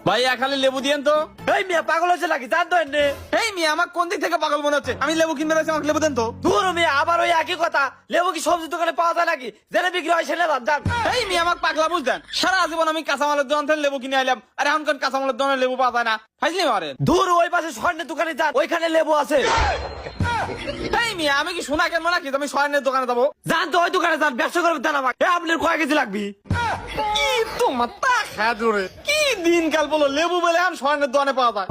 ভাই খালি লেবু দিয়েন তো। এই মিয়া পাগল হচ্ছে নাকি জান তো এনে। এই মিয়া আমার কোন দিক থেকে পাগল মনে হচ্ছে? আমি লেবু কিনতে যাচ্ছি, আমাকে লেবু দেন তো। দূর মিয়া আবার ওই একই কথা, লেবু কি সবজি দোকানে পাওয়া যায় নাকি? যেটা বিক্রি হয় সেটা দাম জান। এই মিয়া আমাকে পাগলা বুঝতেন, সারা জীবন আমি কাঁচামালের দোকান থেকে লেবু কিনে আইলাম, আর এখন কোন কাঁচামালের দোকানে লেবু পাওয়া যায় না? ফাইজলি মারেন। দূর ওই পাশে স্বর্ণের দোকানে যান, ওইখানে লেবু আছে। এই মিয়া আমি কি শোনা কেন নাকি আমি স্বর্ণের দোকানে যাবো? যান তো ওই দোকানে যান, ব্যবসা করবেন দেন আমাকে। আপনার কয় কেজি লাগবে? কি তোমার তা খাজুরে কি দিনকাল বলো, লেবু বলে এখন স্বর্ণের দোকানে পাওয়া যায়।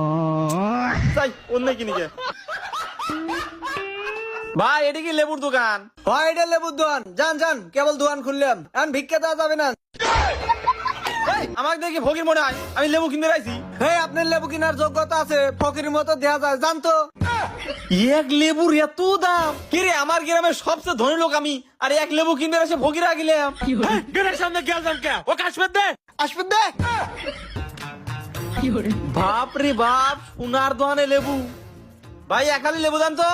তাই অন্য কিনি গে। ভাই এটা কি লেবুর দোকান? হয় এটা লেবুর দোকান, যান যান, কেবল দোকান খুললাম, এখন ভিক্ষা দেওয়া যাবে না। এই, আমাকে দেখি ফকির মনে হয়, আমি লেবু কিনতে চাইছি। এই আপনার লেবু কেনার যোগ্যতা আছে, ফকিরের মতো দেয়া যায়, জান তো। এক লেবুর এত দাম? কি রে, আমার গ্রামের সবচেয়ে ধনী লোক আমি, আর এক লেবু কিনতে এসে ফকিরা গেলাম। গেটের সামনে গেলাম কে? ও কাশ্মীর দে। আসবে দে। বাপ রে বাপ, সোনার দোকানে লেবু। ভাই একালি লেবু দেন তো।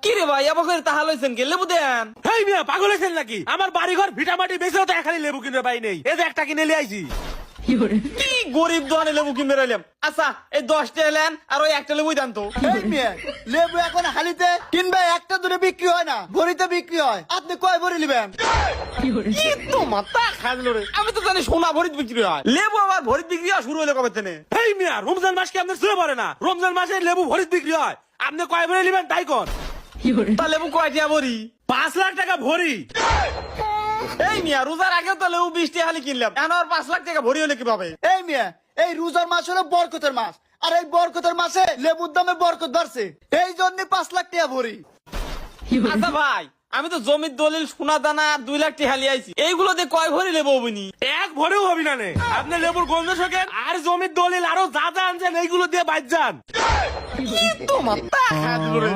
কি রে ভাই আবার করে তাহা লইছেন কে? লেবু দেন। এই মিয়া পাগল হয়েছেন নাকি? আমার বাড়ি ঘর ভিটামাটি বেঁচেও তো এখানে লেবু কিনে পাই নেই, এই যে একটা কিনে নিয়ে আইছি। কি গরিব দোকানে লেবু কিনতে রইলাম। আচ্ছা এই 10টা এলেন আর ওই একটা লেবুই দেন তো। এই মেয়ে, লেবু এখন হালিতে কিনবে, একটা দূরে বিক্রি হয় না, ভরিতে বিক্রি হয়। আপনি কয় ভরি নেবেন? কি তোমার তা খাজলো রে, আমি তো জানি সোনা ভরিত বিক্রি হয়, লেবু আবার ভরিত বিক্রি হওয়া শুরু হলে কবে থেকে? এই মিয়া রমজান মাস কি আপনার শুয়ে পড়ে না? রমজান মাসে লেবু ভরিত বিক্রি হয়, আপনি কয় ভরি নেবেন তাই কর। তা লেবু কয়টা ভরি? 5 লাখ টাকা ভরি। এই মিয়া রোজার আগে তো লেবু 20টা খালি কিনলাম, এখন আর 5 লাখ টাকা ভরি হলে কিভাবে? এই মেয়ে, এই রোজার মাস হলো বরকতের মাস, আর এই বরকতের মাসে লেবুর দামে বরকত বাড়ছে, এই জন্য 5 লাখ টাকা ভরি। আচ্ছা ভাই আমি তো জমির দলিল সোনা দানা আর 2 লাখ টাকা হালি আইছি, এইগুলো দিয়ে কয় ভরি লেবু হবিনি? এক ভরেও হবি না নে। আপনি লেবুর গন্ধ শোকেন আর জমির দলিল আরো যা যা আনছেন এইগুলো দিয়ে বাইর যান। তোমার তা খাজলো রে।